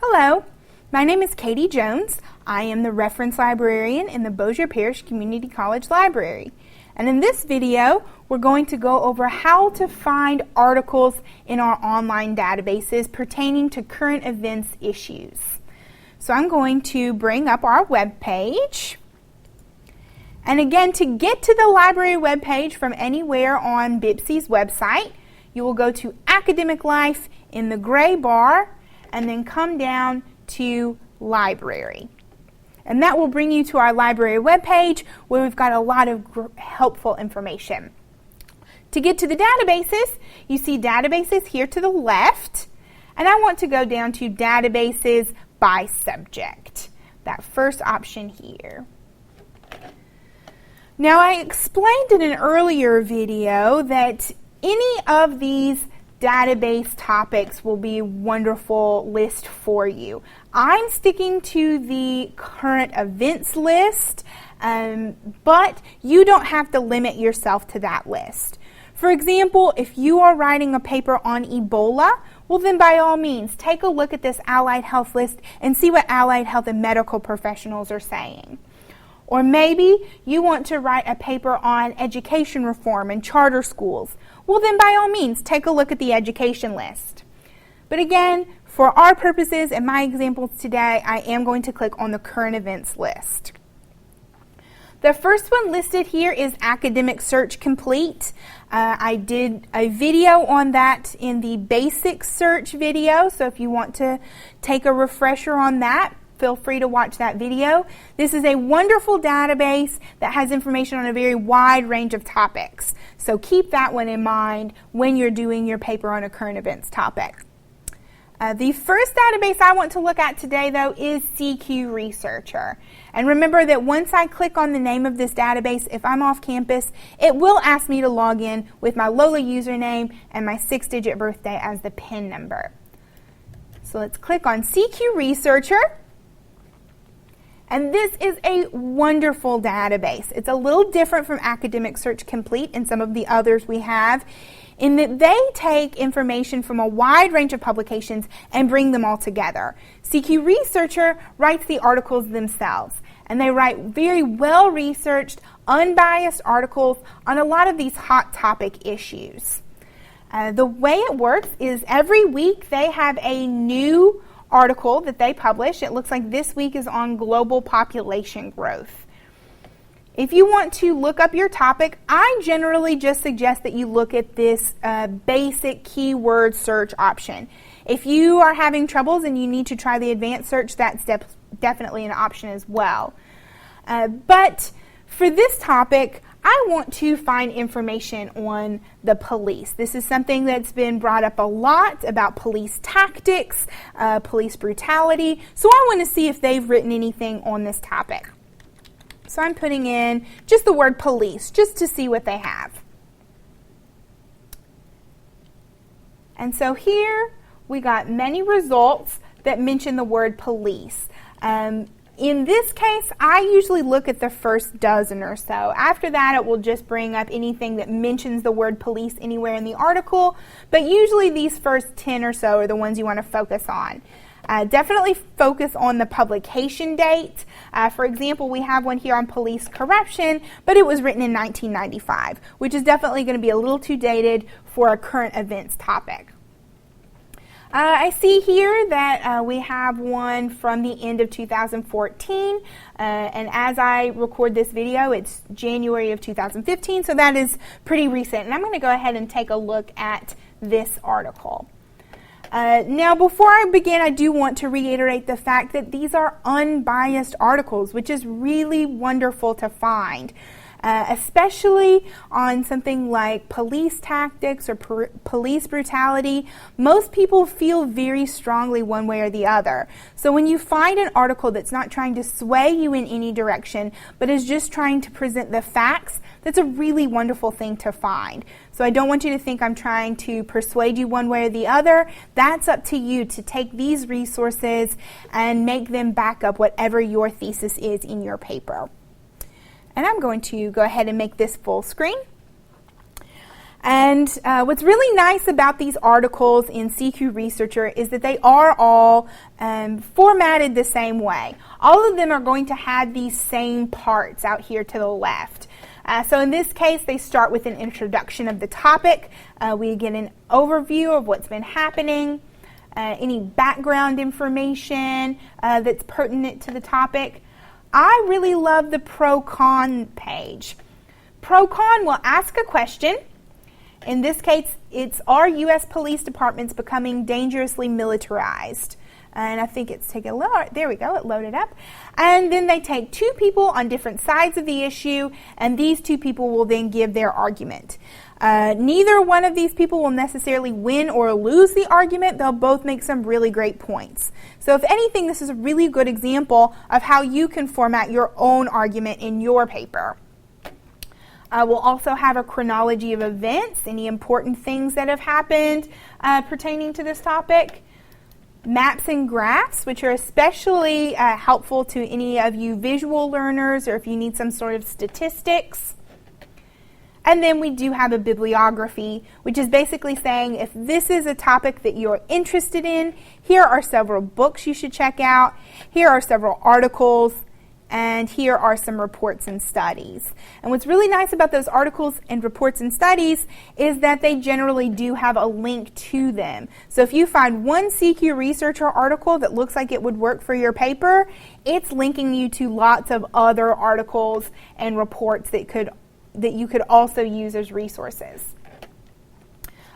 Hello, my name is Katie Jones. I am the reference librarian in the Bossier Parish Community College Library. And in this video, we're going to go over how to find articles in our online databases pertaining to current events issues. So I'm going to bring up our web page. And again, to get to the library web page from anywhere on BPCC's website, you will go to Academic Life in the gray bar and then come down to Library. And that will bring you to our library webpage where we've got a lot of helpful information. To get to the databases, you see databases here to the left, and I want to go down to databases by subject, that first option here. Now, I explained in an earlier video that any of these database topics will be a wonderful list for you. I'm sticking to the current events list, but you don't have to limit yourself to that list. For example, if you are writing a paper on Ebola, well then by all means take a look at this allied health list and see what allied health and medical professionals are saying. Or maybe you want to write a paper on education reform and charter schools. Well then by all means take a look at the education list. But again, for our purposes and my examples today, I am going to click on the current events list. The first one listed here is Academic Search Complete. I did a video on that in the basic search video, so if you want to take a refresher on that, feel free to watch that video. This is a wonderful database that has information on a very wide range of topics. So keep that one in mind when you're doing your paper on a current events topic. The first database I want to look at today, though, is CQ Researcher. And remember that once I click on the name of this database, if I'm off campus, it will ask me to log in with my Lola username and my 6-digit birthday as the PIN number. So let's click on CQ Researcher. And this is a wonderful database. It's a little different from Academic Search Complete and some of the others we have, in that they take information from a wide range of publications and bring them all together. CQ Researcher writes the articles themselves, and they write very well-researched, unbiased articles on a lot of these hot topic issues. The way it works is every week they have a new article that they publish. It looks like this week is on global population growth. If you want to look up your topic, I generally just suggest that you look at this basic keyword search option. If you are having troubles and you need to try the advanced search, that's definitely an option as well. But for this topic, I want to find information on the police. This is something that's been brought up a lot about police tactics, police brutality. So I want to see if they've written anything on this topic. So I'm putting in just the word police, just to see what they have. And so here we got many results that mention the word police. In this case, I usually look at the first dozen or so. After that, it will just bring up anything that mentions the word police anywhere in the article, but usually these first 10 or so are the ones you want to focus on. Definitely focus on the publication date. For example, we have one here on police corruption, but it was written in 1995, which is definitely going to be a little too dated for a current events topic. I see here that we have one from the end of 2014, and as I record this video, it's January of 2015, so that is pretty recent. And I'm going to go ahead and take a look at this article. Now, before I begin, I do want to reiterate the fact that these are unbiased articles, which is really wonderful to find. Especially on something like police tactics or police brutality, most people feel very strongly one way or the other. So when you find an article that's not trying to sway you in any direction, but is just trying to present the facts, that's a really wonderful thing to find. So I don't want you to think I'm trying to persuade you one way or the other. That's up to you to take these resources and make them back up whatever your thesis is in your paper. And I'm going to go ahead and make this full screen. And what's really nice about these articles in CQ Researcher is that they are all formatted the same way. All of them are going to have these same parts out here to the left. So in this case, they start with an introduction of the topic. We get an overview of what's been happening, any background information that's pertinent to the topic. I really love the pro-con page. Pro-con will ask a question. In this case, it's, are U.S. police departments becoming dangerously militarized? And I think it's taking a load. There we go, it loaded up. And then they take two people on different sides of the issue, and these two people will then give their argument. Neither one of these people will necessarily win or lose the argument. They'll both make some really great points. So if anything, this is a really good example of how you can format your own argument in your paper. We'll also have a chronology of events, any important things that have happened pertaining to this topic. Maps and graphs, which are especially helpful to any of you visual learners or if you need some sort of statistics. And then we do have a bibliography, which is basically saying if this is a topic that you're interested in, here are several books you should check out, here are several articles, and here are some reports and studies. And what's really nice about those articles and reports and studies is that they generally do have a link to them. So if you find one CQ Researcher article that looks like it would work for your paper, it's linking you to lots of other articles and reports that you could also use as resources.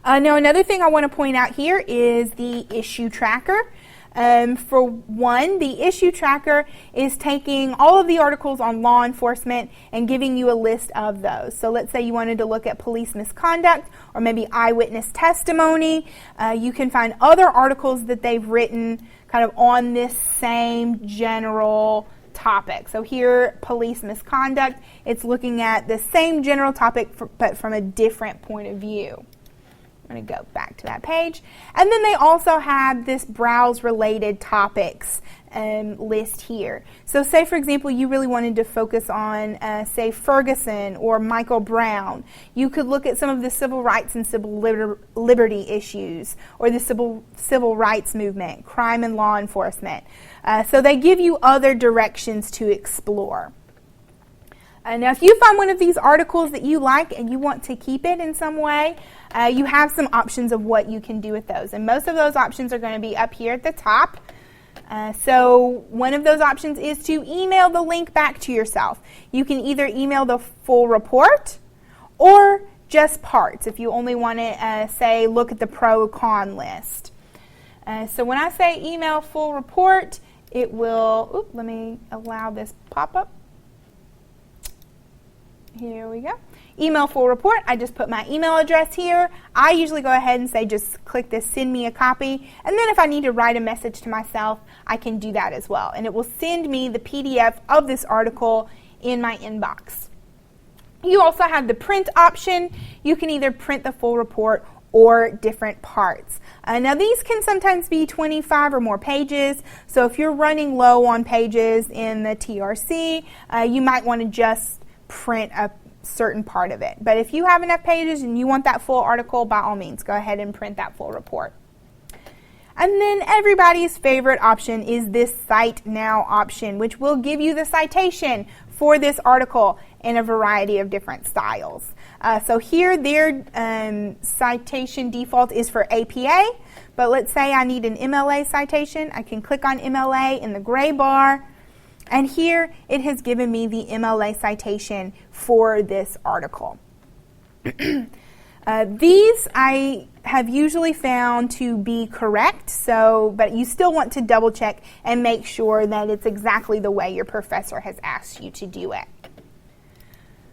Now another thing I want to point out here is the issue tracker. For one, the issue tracker is taking all of the articles on law enforcement and giving you a list of those. So let's say you wanted to look at police misconduct or maybe eyewitness testimony. You can find other articles that they've written kind of on this same general topic. So here, police misconduct, it's looking at the same general topic but from a different point of view. I'm going to go back to that page. And then they also have this browse related topics list here. So say, for example, you really wanted to focus on, say, Ferguson or Michael Brown. You could look at some of the civil rights and civil liberty issues or the civil rights movement, crime and law enforcement. So they give you other directions to explore. Now, if you find one of these articles that you like and you want to keep it in some way, you have some options of what you can do with those. And most of those options are going to be up here at the top. So one of those options is to email the link back to yourself. You can either email the full report or just parts if you only want to, say, look at the pro-con list. So when I say email full report, it will, let me allow this pop-up. Here we go. Email full report. I just put my email address here. I usually go ahead and say just click this send me a copy. And then if I need to write a message to myself, I can do that as well. And it will send me the PDF of this article in my inbox. You also have the print option. You can either print the full report or different parts. Now these can sometimes be 25 or more pages. So if you're running low on pages in the TRC, you might want to just print a certain part of it. But if you have enough pages and you want that full article, by all means, go ahead and print that full report. And then everybody's favorite option is this Cite Now option, which will give you the citation for this article in a variety of different styles. So here their citation default is for APA, but let's say I need an MLA citation. I can click on MLA in the gray bar. And here it has given me the MLA citation for this article. These I have usually found to be correct, but you still want to double check and make sure that it's exactly the way your professor has asked you to do it.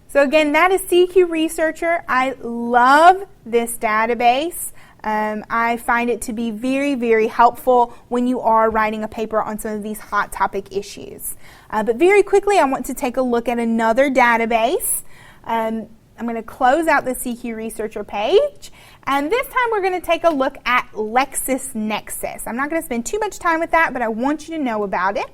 So again, that is CQ Researcher. I love this database. I find it to be very, very helpful when you are writing a paper on some of these hot topic issues. But very quickly, I want to take a look at another database. I'm going to close out the CQ Researcher page, and this time we're going to take a look at LexisNexis. I'm not going to spend too much time with that, but I want you to know about it.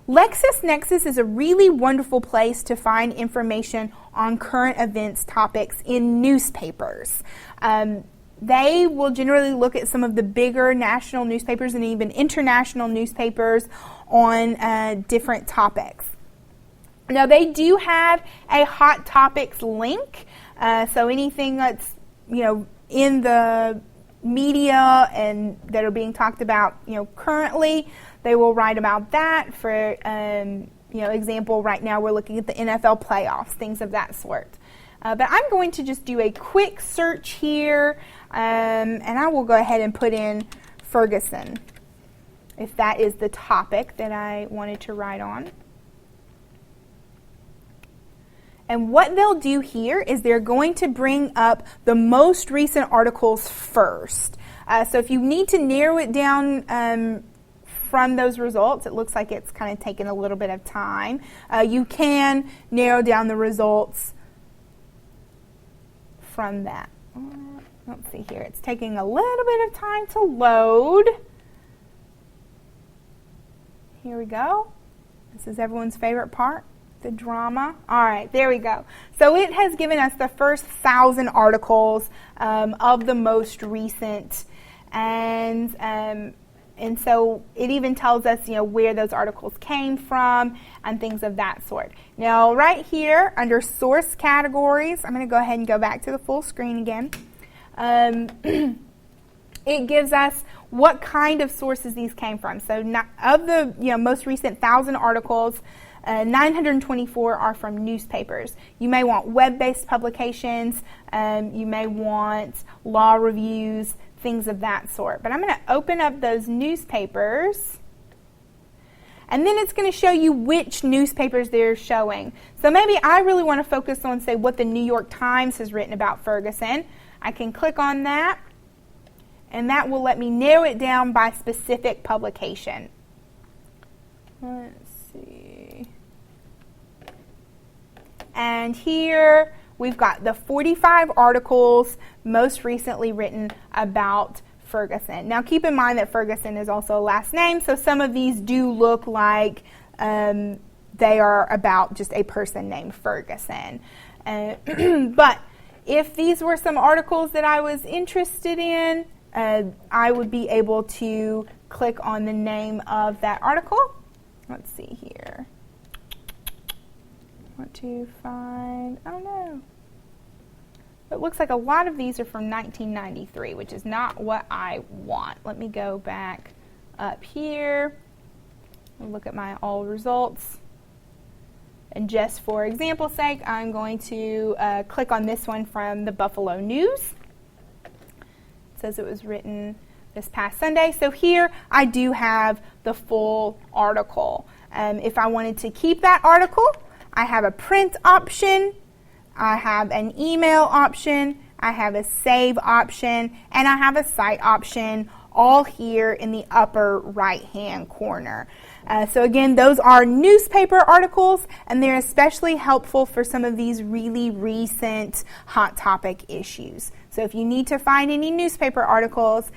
LexisNexis is a really wonderful place to find information on current events topics in newspapers. They will generally look at some of the bigger national newspapers and even international newspapers on different topics. Now, they do have a hot topics link, so anything that's, in the media and that are being talked about, currently, they will write about that. For, example, right now we're looking at the NFL playoffs, things of that sort. But I'm going to just do a quick search here, and I will go ahead and put in Ferguson, if that is the topic that I wanted to write on. And what they'll do here is they're going to bring up the most recent articles first. So if you need to narrow it down from those results, it looks like it's kind of taken a little bit of time. You can narrow down the results from that. Let's see here. It's taking a little bit of time to load. Here we go. This is everyone's favorite part. The drama. All right, there we go. So it has given us the first 1,000 articles of the most recent, and so it even tells us, where those articles came from and things of that sort. Now, right here under source categories, I'm going to go ahead and go back to the full screen again. It gives us what kind of sources these came from. So of the most recent 1,000 articles, 924 are from newspapers. You may want web-based publications, you may want law reviews, things of that sort. But I'm going to open up those newspapers, and then it's going to show you which newspapers they're showing. So maybe I really want to focus on, say, what the New York Times has written about Ferguson. I can click on that, and that will let me narrow it down by specific publication. Let's see. And here we've got the 45 articles most recently written about Ferguson. Now keep in mind that Ferguson is also a last name, so some of these do look like they are about just a person named Ferguson. But if these were some articles that I was interested in, I would be able to click on the name of that article. Let's see here. Want to find, I don't know. It looks like a lot of these are from 1993, which is not what I want. Let me go back up here and look at my all results. And just for example's sake, I'm going to click on this one from the Buffalo News. It says it was written this past Sunday. So here I do have the full article. If I wanted to keep that article, I have a print option, I have an email option, I have a save option, and I have a cite option, all here in the upper right-hand corner. So again, those are newspaper articles, and they're especially helpful for some of these really recent hot topic issues. So if you need to find any newspaper articles,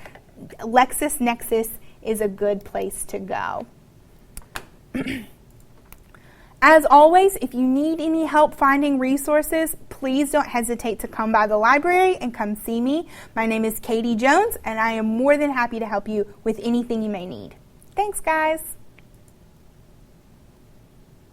LexisNexis is a good place to go. As always, if you need any help finding resources, please don't hesitate to come by the library and come see me. My name is Katie Jones, and I am more than happy to help you with anything you may need. Thanks, guys.